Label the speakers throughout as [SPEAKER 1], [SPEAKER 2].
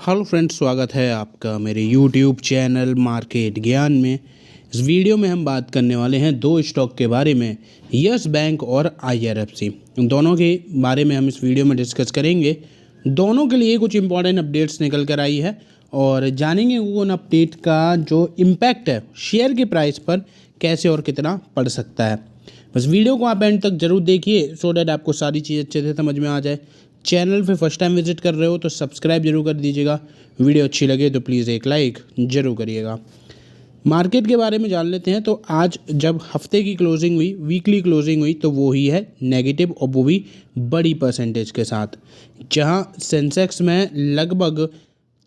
[SPEAKER 1] Hello friends, स्वागत है आपका मेरे यूट्यूब चैनल मार्केट ज्ञान में। इस वीडियो में हम बात करने वाले हैं दो स्टॉक के बारे में, यस बैंक और IRFC। इन दोनों के बारे में हम इस वीडियो में डिस्कस करेंगे। दोनों के लिए कुछ इंपॉर्टेंट अपडेट्स निकल कर आई है और जानेंगे उन अपडेट का जो इम्पैक्ट है शेयर के प्राइस पर कैसे और कितना पड़ सकता है। बस वीडियो को आप एंड तक जरूर देखिए सो डैट आपको सारी चीज़ अच्छे से समझ में आ जाए। चैनल पे फर्स्ट टाइम विजिट कर रहे हो तो सब्सक्राइब जरूर कर दीजिएगा। वीडियो अच्छी लगे तो प्लीज़ एक लाइक जरूर करिएगा। मार्केट के बारे में जान लेते हैं। तो आज जब हफ्ते की क्लोजिंग हुई, वीकली क्लोजिंग हुई, तो वो ही है नेगेटिव और वो भी बड़ी परसेंटेज के साथ। जहां सेंसेक्स में लगभग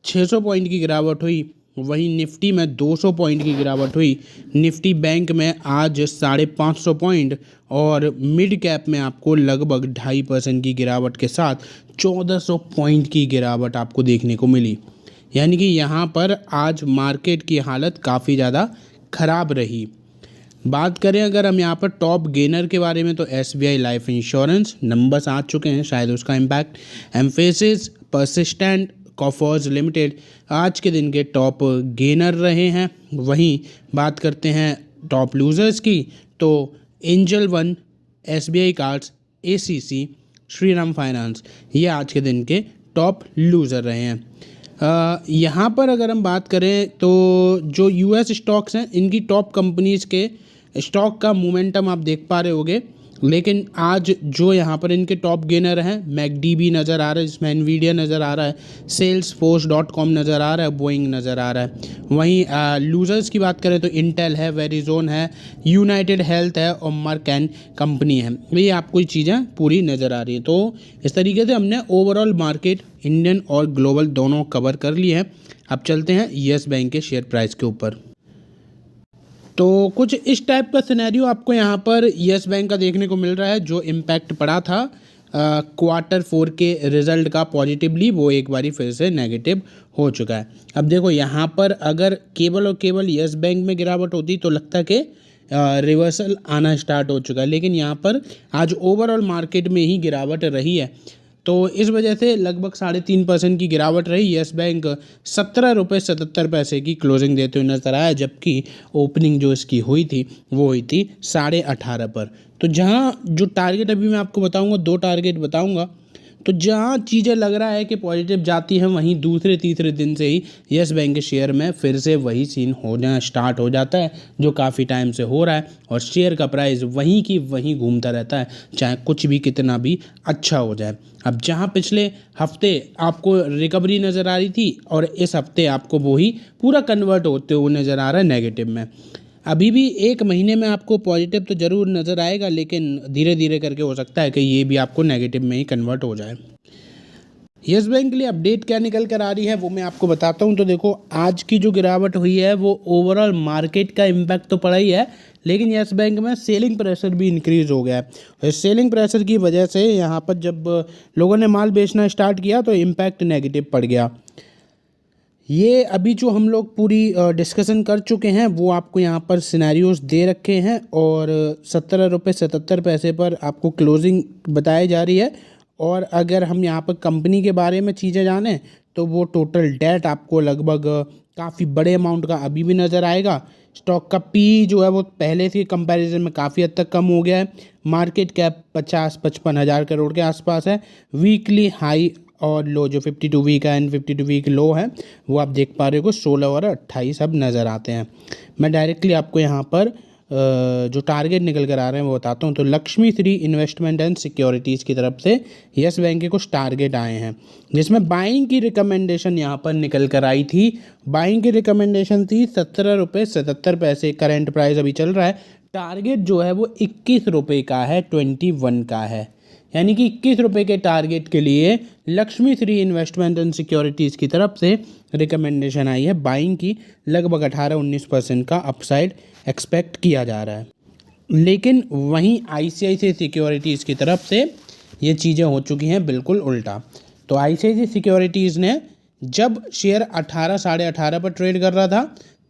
[SPEAKER 1] 600 पॉइंट की गिरावट हुई, वहीं निफ्टी में 200 पॉइंट की गिरावट हुई। निफ्टी बैंक में आज 550 पॉइंट और मिड कैप में आपको लगभग 2.5% की गिरावट के साथ 1400 पॉइंट की गिरावट आपको देखने को मिली। यानी कि यहाँ पर आज मार्केट की हालत काफ़ी ज़्यादा खराब रही। बात करें अगर हम यहाँ पर टॉप गेनर के बारे में, तो SBI लाइफ इंश्योरेंस नंबर्स आ चुके हैं, शायद उसका impact. Emphasis, persistent, coffers limited आज के दिन के टॉप गेनर रहे हैं। वहीं बात करते हैं टॉप लूजर्स की, तो angel one, SBI cards, ACC, Shriram finance, ये आज के दिन के टॉप लूज़र रहे हैं। यहाँ पर अगर हम बात करें तो जो US स्टॉक्स हैं, इनकी टॉप कंपनीज़ के स्टॉक का मोमेंटम आप देख पा रहे होगे। लेकिन आज जो यहाँ पर इनके टॉप गेनर हैं, मैकडी नज़र आ रहा है, जिसमें एनवीडिया नज़र आ रहा है, Salesforce.com नज़र आ रहा है, बोइंग नज़र आ रहा है। वहीं लूजर्स की बात करें तो इंटेल है, वेरिजोन है, यूनाइटेड हेल्थ है और मर्क एंड कंपनी है। ये आपको ये चीज़ें पूरी नज़र आ रही हैं। तो इस तरीके से हमने ओवरऑल मार्केट इंडियन और ग्लोबल दोनों कवर कर लिए हैं। अब चलते हैं यस बैंक के शेयर प्राइस के ऊपर। तो कुछ इस टाइप का सिनेरियो आपको यहाँ पर यस बैंक का देखने को मिल रहा है। जो इम्पैक्ट पड़ा था Q4 के रिजल्ट का पॉजिटिवली, वो एक बारी फिर से नेगेटिव हो चुका है। अब देखो यहाँ पर अगर केवल और केवल यस बैंक में गिरावट होती तो लगता कि रिवर्सल आना स्टार्ट हो चुका है, लेकिन यहाँ पर आज ओवरऑल मार्केट में ही गिरावट रही है। तो इस वजह से लगभग 3.5% की गिरावट रही। यस बैंक 17.77 की क्लोजिंग देते हुए नजर आया, जबकि ओपनिंग जो इसकी हुई थी वो हुई थी 18.5 पर। तो जहां जो टारगेट अभी मैं आपको बताऊंगा, दो टारगेट बताऊंगा, तो जहाँ चीज़ें लग रहा है कि पॉजिटिव जाती हैं, वहीं दूसरे तीसरे दिन से ही यस बैंक के शेयर में फिर से वही सीन होना स्टार्ट हो जाता है जो काफ़ी टाइम से हो रहा है, और शेयर का प्राइस वहीं की वहीं घूमता रहता है, चाहे कुछ भी कितना भी अच्छा हो जाए। अब जहाँ पिछले हफ्ते आपको रिकवरी नज़र आ रही थी और इस हफ्ते आपको वही पूरा कन्वर्ट होते हुए नज़र आ रहा है नेगेटिव में। अभी भी एक महीने में आपको पॉजिटिव तो ज़रूर नज़र आएगा, लेकिन धीरे धीरे करके हो सकता है कि ये भी आपको नेगेटिव में ही कन्वर्ट हो जाए। यस बैंक के लिए अपडेट क्या निकल कर आ रही है वो मैं आपको बताता हूँ। तो देखो, आज की जो गिरावट हुई है वो ओवरऑल मार्केट का इम्पैक्ट तो पड़ा ही है, लेकिन यस बैंक में सेलिंग प्रेशर भी इंक्रीज़ हो गया है। सेलिंग प्रेशर की वजह से यहाँ पर जब लोगों ने माल बेचना स्टार्ट किया तो इम्पैक्ट नेगेटिव पड़ गया। ये अभी जो हम लोग पूरी डिस्कशन कर चुके हैं वो आपको यहाँ पर सिनेरियोज दे रखे हैं, और 17.77 पर आपको क्लोजिंग बताई जा रही है। और अगर हम यहाँ पर कंपनी के बारे में चीज़ें जानें तो वो टोटल डेट आपको लगभग काफ़ी बड़े अमाउंट का अभी भी नज़र आएगा। स्टॉक का पी जो है वो पहले से कंपैरिजन में काफ़ी हद तक कम हो गया है। मार्केट कैप 50-55 हज़ार करोड़ के आसपास है। वीकली हाई और लो जो 52 वीक है एंड 52 वीक लो है वो आप देख पा रहे हो, 16 और 28 अब नज़र आते हैं। मैं डायरेक्टली आपको यहाँ पर जो टारगेट निकल कर आ रहे हैं वो बताता हूँ। तो Lakshmi Shri investment and securities की तरफ से यस बैंक के कुछ टारगेट आए हैं, जिसमें बाइंग की रिकमेंडेशन यहाँ पर निकल कर आई थी। बाइंग की रिकमेंडेशन थी 17.77 करंट प्राइस अभी चल रहा है। टारगेट जो है वो 21 रुपये का है, 21 का है। यानी कि 21 रुपये के टारगेट के लिए Lakshmi Shri investment and securities की तरफ से रिकमेंडेशन आई है बाइंग की। लगभग 18-19% का अपसाइड एक्सपेक्ट किया जा रहा है। लेकिन वहीं ICICI सिक्योरिटीज़ की तरफ से ये चीज़ें हो चुकी हैं बिल्कुल उल्टा। तो ICICI सिक्योरिटीज़ ने जब शेयर 18 साढ़े 18 पर ट्रेड कर रहा था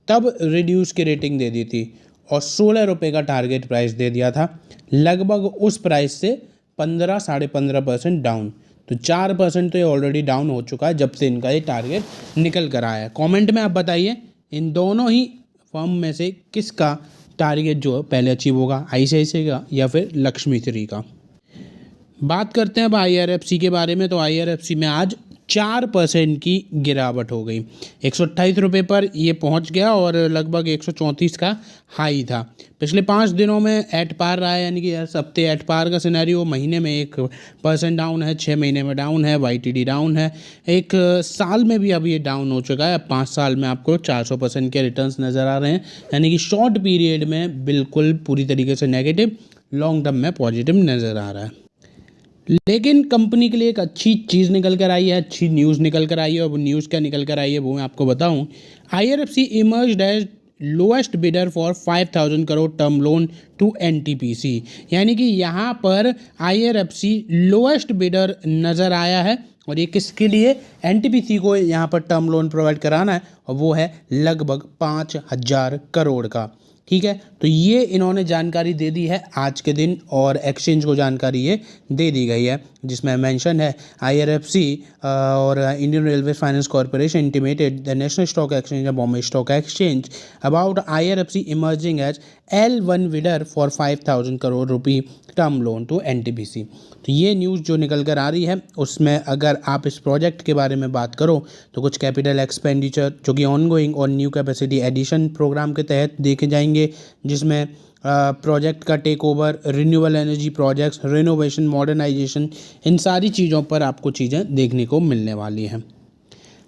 [SPEAKER 1] तब रिड्यूस की रेटिंग दे दी थी और 16 रुपये का टारगेट प्राइस दे दिया था। लगभग उस प्राइस से 15 साढ़े 15% डाउन। तो 4% तो ये ऑलरेडी डाउन हो चुका है जब से इनका ये टारगेट निकल कर आया है। कमेंट में आप बताइए इन दोनों ही फर्म में से किसका टारगेट जो है पहले अचीव होगा, ICICI का या फिर लक्ष्मी श्री का। बात करते हैं अब IRFC के बारे में। तो IRFC में आज 4% की गिरावट हो गई, 128 रुपये पर ये पहुंच गया और लगभग 134 का हाई था। पिछले 5 दिनों में एट पार रहा है, यानी कि हर हफ्ते एट पार का सिनेरियो। महीने में 1% डाउन है, 6 महीने में डाउन है, YTD डाउन है, एक साल में भी अभी ये डाउन हो चुका है। अब 5 साल में आपको 400% के रिटर्न्स नज़र आ रहे हैं, यानी कि शॉर्ट पीरियड में बिल्कुल पूरी तरीके से नेगेटिव, लॉन्ग टर्म में पॉजिटिव नज़र आ रहा है। लेकिन कंपनी के लिए एक अच्छी चीज़ निकल कर आई है, अच्छी न्यूज़ निकल कर आई है। और वो न्यूज़ क्या निकल कर आई है वो मैं आपको बताऊं। IRFC emerged as lowest bidder for 5,000 crore term loan to NTPC, यानी कि यहाँ पर IRFC लोएस्ट बिडर नज़र आया है। और ये किसके लिए? NTPC को यहाँ पर टर्म लोन प्रोवाइड कराना है और वो है लगभग 5,000 करोड़ का। ठीक है, तो ये इन्होंने जानकारी दे दी है आज के दिन और एक्सचेंज को जानकारी ये दे दी गई है, जिसमें मेंशन है IRFC और Indian Railway Finance Corporation intimated the National Stock Exchange Bombay Stock Exchange about IRFC emerging as L1 bidder for 5,000 crore rupee term loan to NTPC। तो ये न्यूज़ जो निकल कर आ रही है उसमें अगर आप इस प्रोजेक्ट के बारे में बात करो तो कुछ कैपिटल एक्सपेंडिचर जो कि ऑनगोइंग और न्यू कैपेसिटी एडिशन प्रोग्राम के तहत देखे जाएंगे, जिसमें प्रोजेक्ट का take over, renewable energy projects, renovation, modernisation, इन सारी चीज़ों पर आपको चीज़ें देखने को मिलने वाली हैं।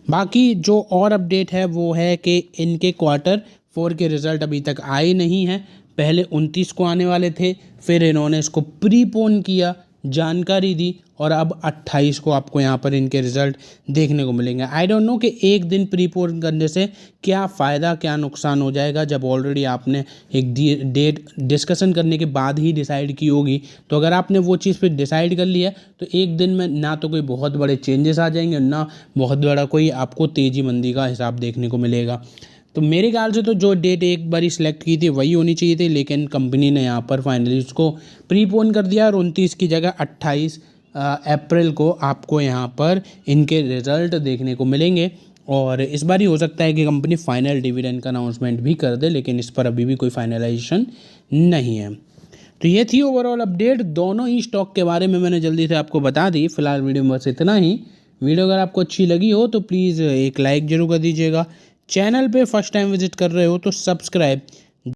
[SPEAKER 1] बाकी जो और अपडेट है वो है कि इनके Q4 के रिज़ल्ट अभी तक आए नहीं हैं। पहले 29 को आने वाले थे, फिर इन्होंने इसको प्रीपोन किया, जानकारी दी और अब 28 को आपको यहाँ पर इनके रिज़ल्ट देखने को मिलेंगे। आई डोंट नो कि एक दिन प्रीपोन करने से क्या फ़ायदा क्या नुकसान हो जाएगा, जब ऑलरेडी आपने एक डेट डिस्कशन करने के बाद ही डिसाइड की होगी। तो अगर आपने वो चीज़ फिर डिसाइड कर लिया तो एक दिन में ना तो कोई बहुत बड़े चेंजेस आ जाएंगे, ना बहुत बड़ा कोई आपको तेज़ी मंदी का हिसाब देखने को मिलेगा। तो मेरे ख्याल से तो जो डेट एक बारी सिलेक्ट की थी वही होनी चाहिए थी, लेकिन कंपनी ने यहाँ पर फाइनली उसको प्रीपोन कर दिया और 29 की जगह 28 अप्रैल को आपको यहाँ पर इनके रिज़ल्ट देखने को मिलेंगे। और इस बार ही हो सकता है कि कंपनी फाइनल डिविडेंड का अनाउंसमेंट भी कर दे, लेकिन इस पर अभी भी कोई फाइनलाइजेशन नहीं है। तो ये थी ओवरऑल अपडेट, दोनों ही स्टॉक के बारे में मैंने जल्दी से आपको बता दी। फिलहाल वीडियो में बस इतना ही। वीडियो अगर आपको अच्छी लगी हो तो प्लीज़ एक लाइक ज़रूर कर दीजिएगा। चैनल पे फर्स्ट टाइम विजिट कर रहे हो तो सब्सक्राइब